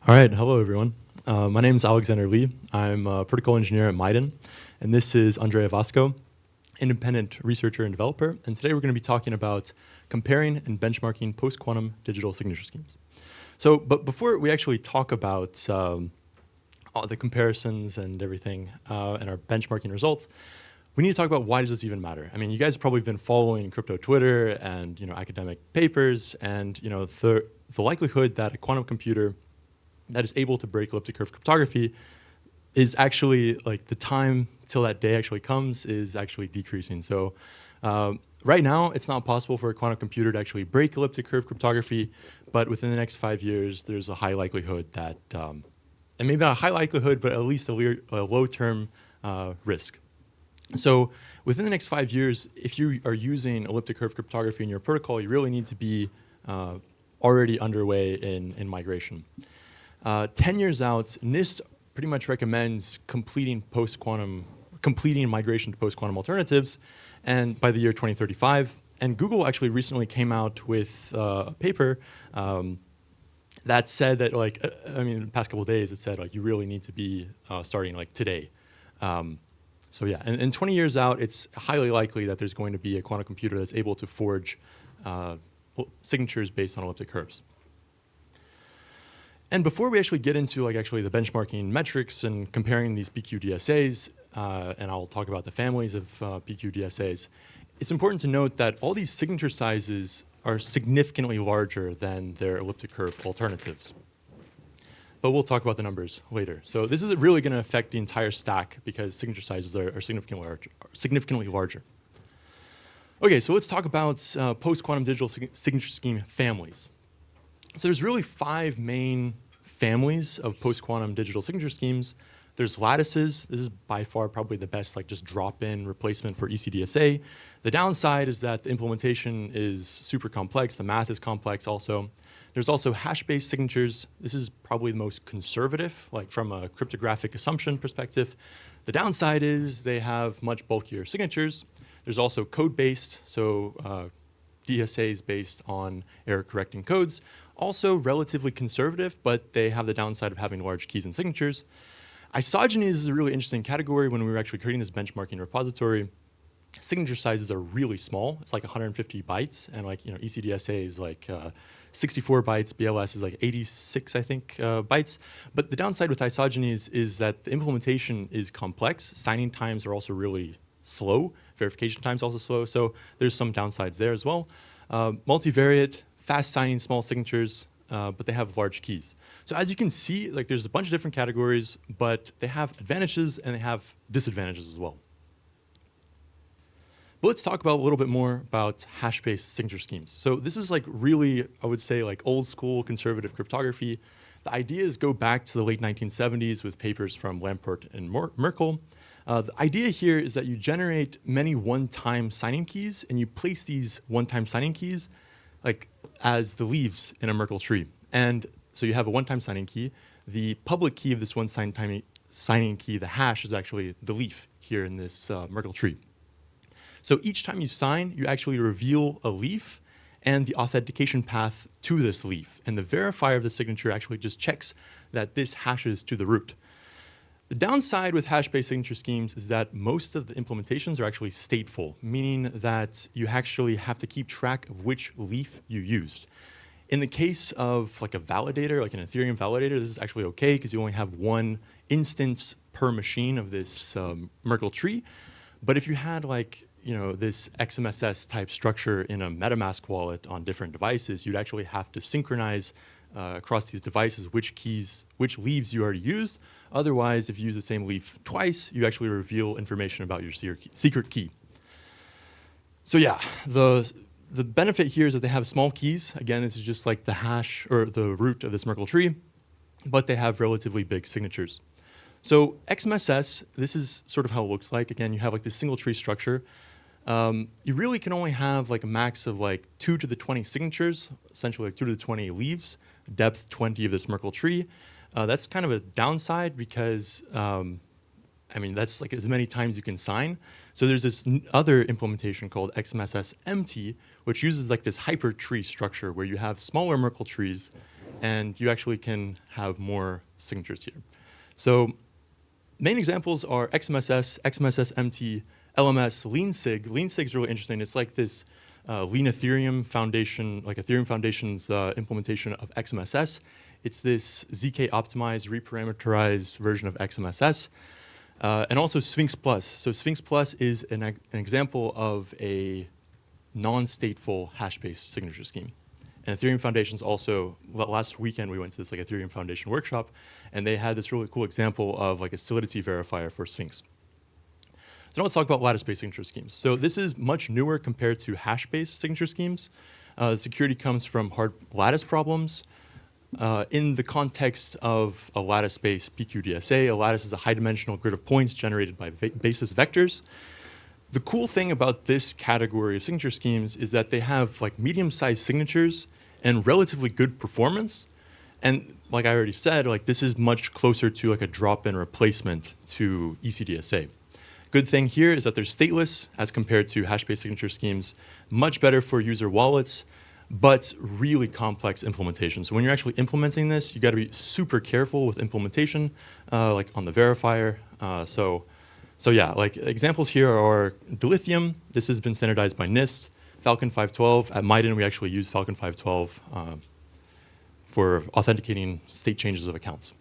All right, hello everyone. My name is Alexander Lee. I'm a protocol engineer at Miden, and this is Andrey Ivasko, independent researcher and developer. And today we're going to be talking about comparing and benchmarking post-quantum digital signature schemes. But before we actually talk about all the comparisons and everything and our benchmarking results, we need to talk about why does this even matter? I mean, you guys have probably been following crypto Twitter and academic papers, and the likelihood that a quantum computer that is able to break elliptic curve cryptography is actually, like, the time till that day actually comes is actually decreasing. So right now, it's not possible for a quantum computer to actually break elliptic curve cryptography, but within the next 5 years, there's a high likelihood that, and maybe not a high likelihood, but at least a low-term risk. So within the next 5 years, if you are using elliptic curve cryptography in your protocol, you really need to be already underway in migration. 10 years out, NIST pretty much recommends completing migration to post-quantum alternatives, and by the year 2035. And Google actually recently came out with a paper that said that, in the past couple of days, it said, you really need to be starting, today. So yeah, and 20 years out, it's highly likely that there's going to be a quantum computer that's able to forge signatures based on elliptic curves. And before we actually get into the benchmarking metrics and comparing these PQDSAs, and I'll talk about the families of PQDSAs, it's important to note that all these signature sizes are significantly larger than their elliptic curve alternatives. But we'll talk about the numbers later. So this is really going to affect the entire stack because signature sizes are significantly larger. Okay, so let's talk about post-quantum digital signature scheme families. So there's really 5 main families of post-quantum digital signature schemes. There's lattices. This is by far probably the best just drop-in replacement for ECDSA. The downside is that the implementation is super complex. The math is complex also. There's also hash-based signatures. This is probably the most conservative, from a cryptographic assumption perspective. The downside is they have much bulkier signatures. There's also code-based, so DSAs based on error-correcting codes. Also relatively conservative, but they have the downside of having large keys and signatures. Isogenies is a really interesting category. When we were actually creating this benchmarking repository, signature sizes are really small. It's 150 bytes, and ECDSA is 64 bytes. BLS is 86, I think, bytes. But the downside with isogenies is that the implementation is complex. Signing times are also really slow. Verification times also slow. So there's some downsides there as well. Multivariate, fast signing, small signatures, but they have large keys. So as you can see, there's a bunch of different categories, but they have advantages and they have disadvantages as well. But let's talk about a little bit more about hash-based signature schemes. So this is really, I would say, old school conservative cryptography. The ideas go back to the late 1970s with papers from Lamport and Merkle. The idea here is that you generate many one-time signing keys, and you place these one-time signing keys as the leaves in a Merkle tree. And so you have a one-time signing key. The public key of this one-time signing key, the hash, is actually the leaf here in this Merkle tree. So each time you sign, you actually reveal a leaf and the authentication path to this leaf. And the verifier of the signature actually just checks that this hashes to the root. The downside with hash-based signature schemes is that most of the implementations are actually stateful, meaning that you actually have to keep track of which leaf you used. In the case of a validator, an Ethereum validator, this is actually okay because you only have one instance per machine of this Merkle tree. But if you had this XMSS type structure in a MetaMask wallet on different devices, you'd actually have to synchronize across these devices which leaves you already used. Otherwise, if you use the same leaf twice, you actually reveal information about your secret key. So yeah, the benefit here is that they have small keys. Again, this is just the hash or the root of this Merkle tree, but they have relatively big signatures. So XMSS, this is sort of how it looks like. Again, you have this single tree structure. You really can only have a max of 2 to the 20 signatures, essentially 2 to the 20 leaves, depth 20 of this Merkle tree. That's kind of a downside because, that's as many times you can sign. So there's this other implementation called XMSS empty, which uses this hyper tree structure where you have smaller Merkle trees and you actually can have more signatures here. So main examples are XMSS, XMSS-MT, LMS, LeanSig. LeanSig is really interesting. It's like this Lean Ethereum Foundation, like Ethereum Foundation's implementation of XMSS. It's this ZK optimized, reparameterized version of XMSS. And also Sphinx Plus. So Sphinx Plus is an example of a non-stateful hash-based signature scheme. And Ethereum Foundation's also, last weekend we went to this like Ethereum Foundation workshop, and they had this really cool example of like a solidity verifier for Sphinx. So now let's talk about lattice-based signature schemes. So this is much newer compared to hash-based signature schemes. The security comes from hard lattice problems. In the context of a lattice-based PQDSA, a lattice is a high-dimensional grid of points generated by basis vectors. The cool thing about this category of signature schemes is that they have like medium-sized signatures and relatively good performance. And like I already said, like this is much closer to like a drop-in replacement to ECDSA. Good thing here is that they're stateless as compared to hash-based signature schemes, much better for user wallets, but really complex implementation. So when you're actually implementing this, you got to be super careful with implementation, like on the verifier. So yeah, like examples here are dilithium. This has been standardized by NIST. Falcon 512. At Miden, we actually use Falcon 512 for authenticating state changes of accounts.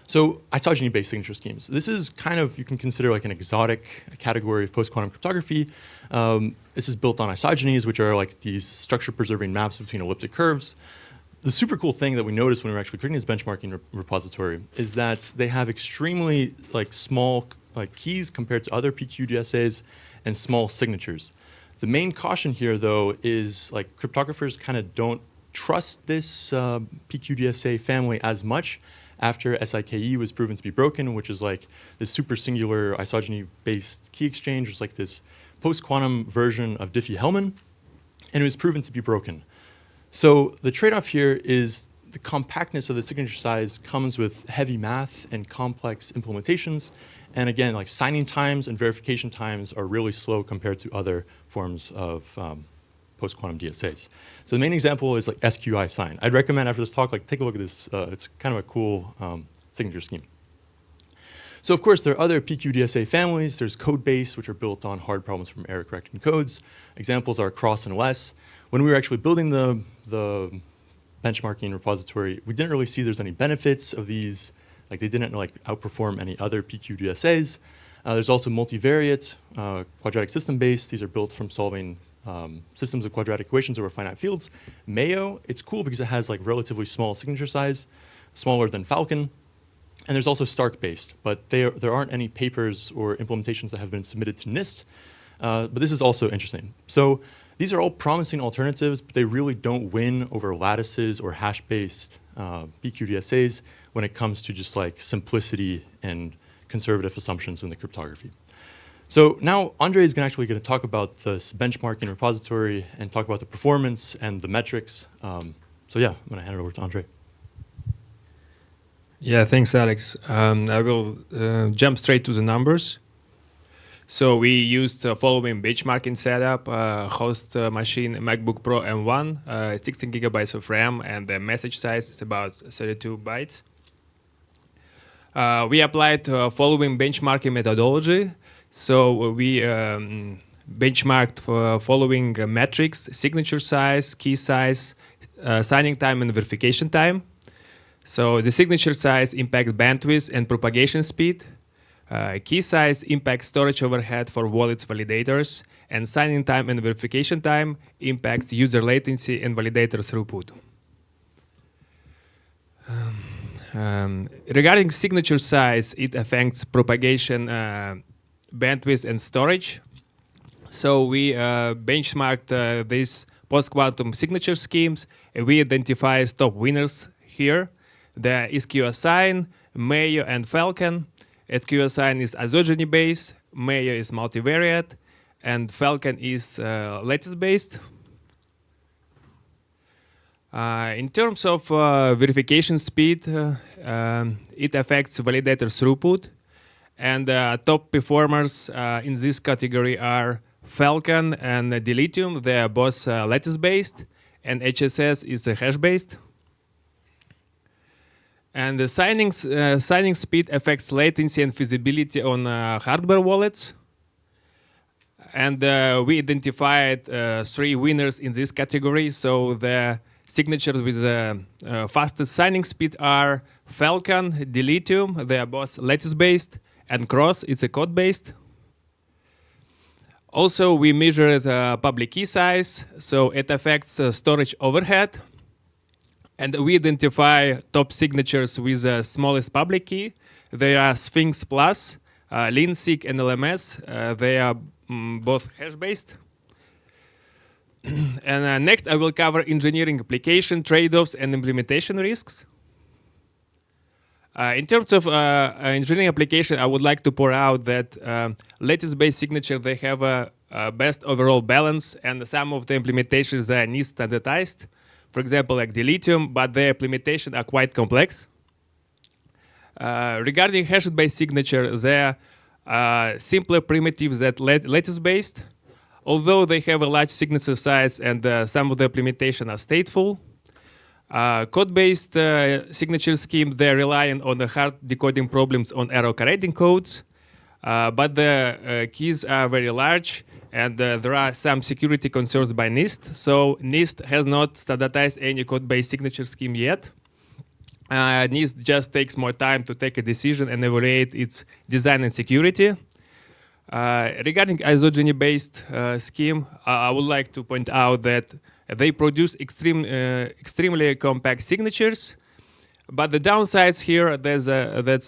So isogeny-based signature schemes. This is kind of, you can consider like an exotic category of post-quantum cryptography. This is built on isogenies, which are like these structure-preserving maps between elliptic curves. The super cool thing that we noticed when we were actually creating this benchmarking repository is that they have extremely like small like keys compared to other PQDSAs and small signatures. The main caution here, though, is like cryptographers kind of don't trust this PQDSA family as much after SIKE was proven to be broken, which is like this super singular isogeny-based key exchange, which is like this post-quantum version of Diffie-Hellman, and it was proven to be broken. So the trade-off here is the compactness of the signature size comes with heavy math and complex implementations. And again, like signing times and verification times are really slow compared to other forms of post-quantum DSAs. So the main example is like SQI sign. I'd recommend after this talk, like take a look at this. It's kind of a cool signature scheme. So of course, there are other PQDSA families. There's code-based, which are built on hard problems from error-corrected codes. Examples are cross and less. When we were actually building the benchmarking repository, we didn't really see there's any benefits of these. Like they didn't like outperform any other PQDSAs. There's also multivariate, quadratic system-based. These are built from solving systems of quadratic equations over finite fields. Mayo, it's cool because it has like relatively small signature size, smaller than Falcon. And there's also Stark-based, but there aren't any papers or implementations that have been submitted to NIST. But this is also interesting. So these are all promising alternatives, but they really don't win over lattices or hash-based PQDSAs when it comes to just like simplicity and conservative assumptions in the cryptography. So now Andrey is actually going to talk about this benchmarking repository and talk about the performance and the metrics. So yeah, I'm going to hand it over to Andrey. Yeah, thanks, Alex. I will jump straight to the numbers. So we used the following benchmarking setup: host machine MacBook Pro M1, 16 gigabytes of RAM, and the message size is about 32 bytes. We applied following benchmarking methodology. So we benchmarked for following metrics: signature size, key size, signing time, and verification time. So the signature size impacts bandwidth and propagation speed. Key size impacts storage overhead for wallets validators, and signing time and verification time impacts user latency and validator throughput. Regarding signature size, it affects propagation, bandwidth, and storage. So we benchmarked these post-quantum signature schemes, and we identify top winners here. The SQSign, Mayo, and Falcon. SQSign is isogeny-based, Mayo is multivariate, and Falcon is lattice-based. In terms of verification speed, it affects validator throughput. And top performers in this category are Falcon and Dilithium. They are both lattice-based, and HSS is hash-based. And the signing speed affects latency and feasibility on hardware wallets. And we identified 3 winners in this category. So the signatures with the fastest signing speed are Falcon, Dilithium. They are both lattice-based, and Cross, it's a code-based. Also, we measured public key size, so it affects storage overhead. And we identify top signatures with the smallest public key. They are Sphinx Plus, LeanSig, and LMS. They are both hash-based. And next, I will cover engineering application, trade-offs, and implementation risks. In terms of engineering application, I would like to point out that lattice-based signature, they have a best overall balance, and some of the implementations they are NIST standardized. For example, like Dilithium, but their implementation are quite complex. Regarding hash-based signature, they are simpler primitives than lattice-based, although they have a large signature size and some of the implementation are stateful. Code-based signature scheme, they're relying on the hard decoding problems on error correcting codes, but the keys are very large, and there are some security concerns by NIST. So NIST has not standardized any code-based signature scheme yet. NIST just takes more time to take a decision and evaluate its design and security. Regarding isogeny-based scheme, I would like to point out that they produce extremely compact signatures, but the downsides here that's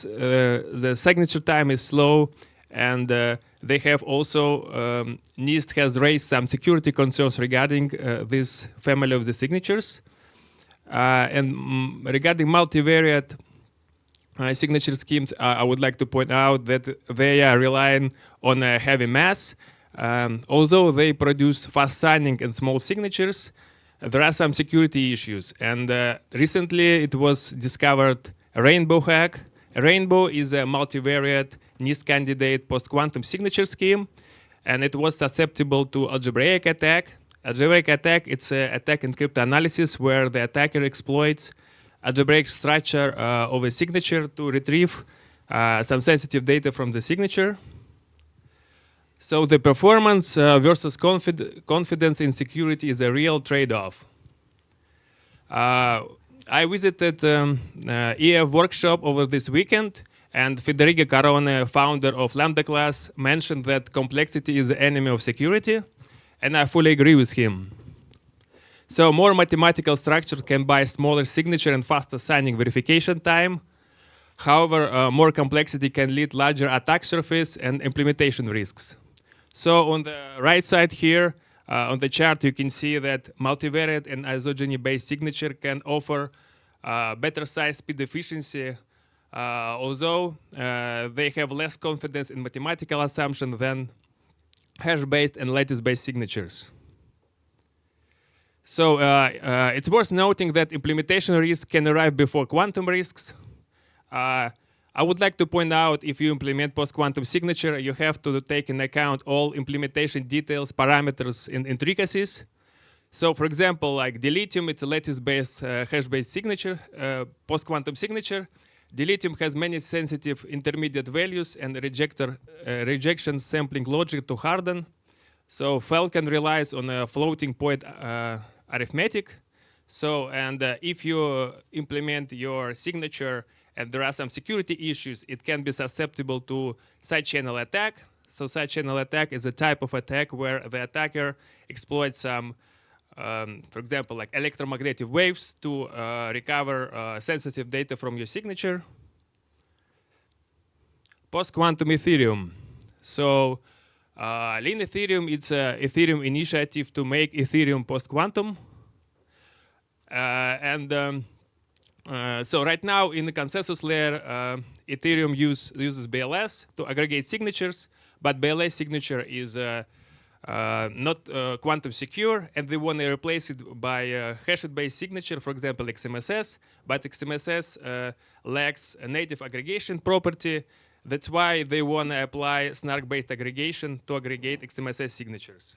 the signature time is slow, and they have also NIST has raised some security concerns regarding this family of the signatures. And regarding multivariate signature schemes, I would like to point out that they are relying on a heavy mass. Although they produce fast signing and small signatures, there are some security issues. And recently it was discovered a Rainbow hack. Rainbow is a multivariate NIST candidate post-quantum signature scheme, and it was susceptible to algebraic attack. Algebraic attack, it's an attack in cryptanalysis where the attacker exploits algebraic structure of a signature to retrieve some sensitive data from the signature. So the performance versus confidence in security is a real trade-off. I visited EF workshop over this weekend, and Federico Carone, founder of Lambda class, mentioned that complexity is the enemy of security, and I fully agree with him. So more mathematical structures can buy smaller signature and faster signing verification time. However, more complexity can lead larger attack surface and implementation risks. So on the right side here, on the chart, you can see that multivariate and isogeny-based signature can offer better size speed efficiency, although they have less confidence in mathematical assumption than hash-based and lattice-based signatures. So it's worth noting that implementation risks can arrive before quantum risks. I would like to point out, if you implement post-quantum signature, you have to take into account all implementation details, parameters, and intricacies. So for example, like Dilithium, it's a lattice-based, hash-based signature, post-quantum signature. Dilithium has many sensitive intermediate values and rejection sampling logic to harden. So Falcon relies on a floating point arithmetic. So, and if you implement your signature and there are some security issues, it can be susceptible to side-channel attack. So side-channel attack is a type of attack where the attacker exploits some, for example, like electromagnetic waves to recover sensitive data from your signature. Post-quantum Ethereum. So Lean Ethereum, it's an Ethereum initiative to make Ethereum post-quantum. So right now in the consensus layer, Ethereum uses BLS to aggregate signatures, but BLS signature is not quantum secure, and they want to replace it by a hash-based signature, for example, XMSS. But XMSS lacks a native aggregation property. That's why they want to apply snark-based aggregation to aggregate XMSS signatures.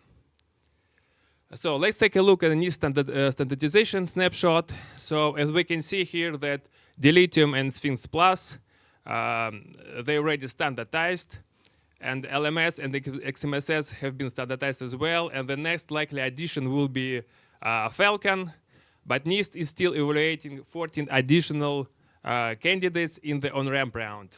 So let's take a look at the NIST standardization snapshot. So as we can see here that Dilithium and Sphinx Plus, they already standardized. And LMS and XMSS have been standardized as well. And the next likely addition will be Falcon. But NIST is still evaluating 14 additional candidates in the on-ramp round.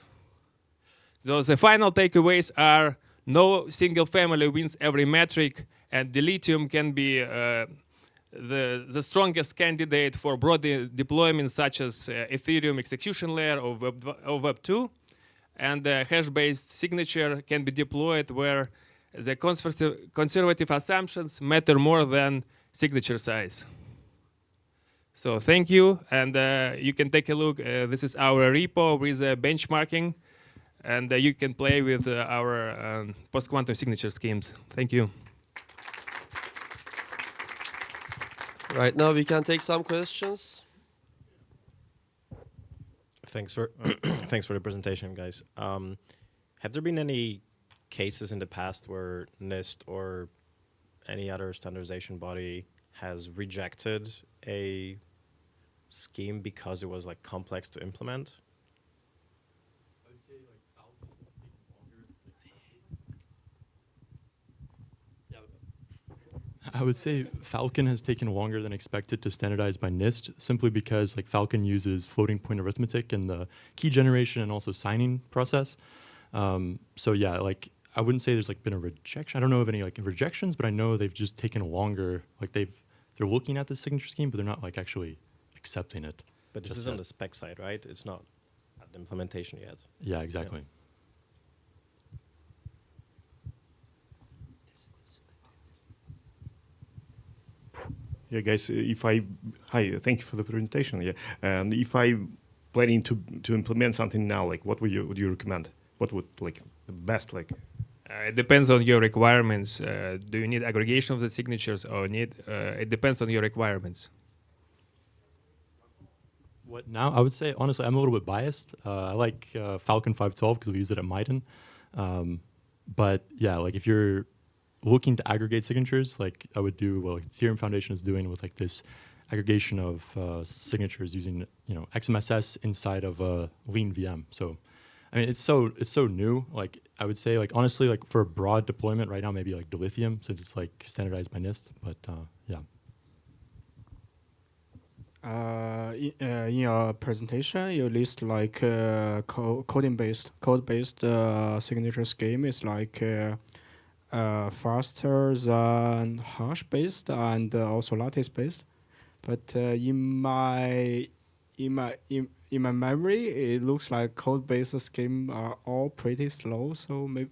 So the final takeaways are no single family wins every metric, and Dilithium can be the strongest candidate for broad deployments such as Ethereum execution layer or Web 2. And the hash-based signature can be deployed where the conservative assumptions matter more than signature size. So thank you, and you can take a look. This is our repo with benchmarking, and you can play with our post-quantum signature schemes. Thank you. Right now we can take some questions. Thanks for thanks for the presentation, guys. Have there been any cases in the past where NIST or any other standardization body has rejected a scheme because it was like complex to implement? I would say Falcon has taken longer than expected to standardize by NIST, simply because like Falcon uses floating point arithmetic in the key generation and also signing process. So yeah, like I wouldn't say there's like been a rejection. I don't know of any like rejections, but I know they've just taken longer. Like they're looking at the signature scheme, but they're not like actually accepting it. But this is on the spec side, right? It's not at the implementation yet. Yeah, exactly. Yeah. Yeah, guys. Hi, thank you for the presentation. Yeah, and if I planning to implement something now, like what would you recommend? What would like the best like? It depends on your requirements. Do you need aggregation of the signatures or need? It depends on your requirements. What now? I would say honestly, I'm a little bit biased. I like Falcon 512 because we use it at Miden. But yeah, like if you're looking to aggregate signatures, like I would do what like Ethereum Foundation is doing with like this aggregation of signatures using XMSS inside of a lean VM. So I mean it's so new. Like I would say like honestly like for a broad deployment right now maybe like Dilithium since it's like standardized by NIST. But yeah. In your presentation, you list like code-based signature scheme is like faster than hash-based and also lattice-based. But in my memory, it looks like code-based scheme are all pretty slow. So maybe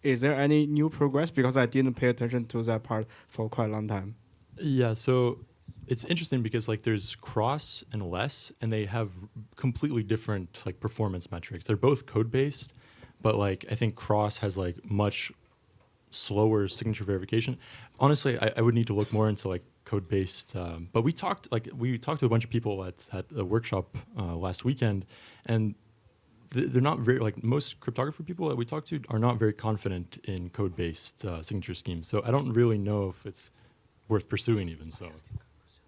is there any new progress? Because I didn't pay attention to that part for quite a long time. Yeah. So. It's interesting because like there's Cross and Less, and they have completely different like performance metrics. They're both code based, but like I think Cross has like much slower signature verification. Honestly, I would need to look more into like code based. But we talked to a bunch of people at a workshop last weekend, and they're not very like most cryptography people that we talked to are not very confident in code based signature schemes. So I don't really know if it's worth pursuing even so.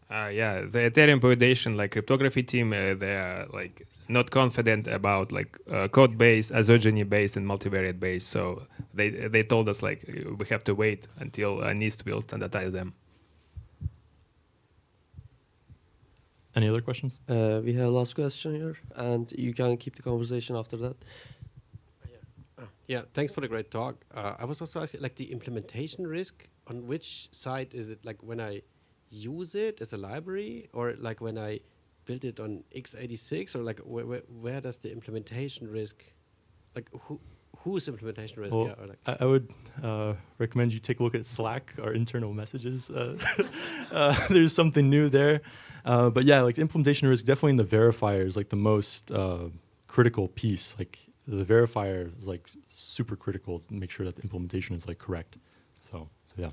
Yeah, the Ethereum Foundation, like cryptography team, they are like not confident about like code-based, Isogeny-based, and multivariate-based. So they told us like we have to wait until NIST will standardize them. Any other questions? We have last question here, and you can keep the conversation after that. Yeah, thanks for the great talk. I was also asking, like the implementation risk, on which side is it, like when I use it as a library, or like when I build it on x86, or like where does the implementation risk, like whose implementation risk? Well, yeah, or like I would recommend you take a look at Slack, our internal messages. There's something new there. But yeah, like the implementation risk, definitely in the verifier is like the most critical piece. Like the verifier is like super critical to make sure that the implementation is like correct. So yeah.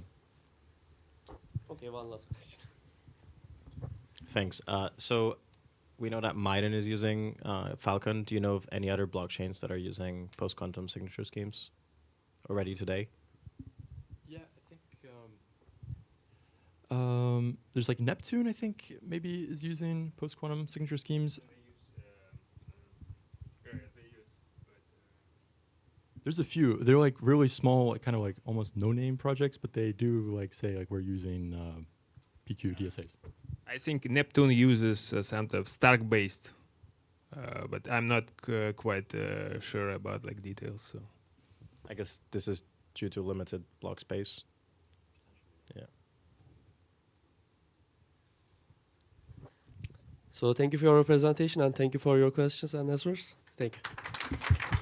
Okay, one last question. Thanks. So we know that Miden is using Falcon. Do you know of any other blockchains that are using post-quantum signature schemes already today? Yeah, I think there's like Neptune, I think maybe is using post-quantum signature schemes. They use There's a few. They're like really small, like, kind of like almost no-name projects, but they do like say like we're using PQ DSAs. I think Neptune uses some of Stark-based, but I'm not quite sure about like details. So I guess this is due to limited block space. Yeah. So thank you for your presentation and thank you for your questions and answers. Thank you.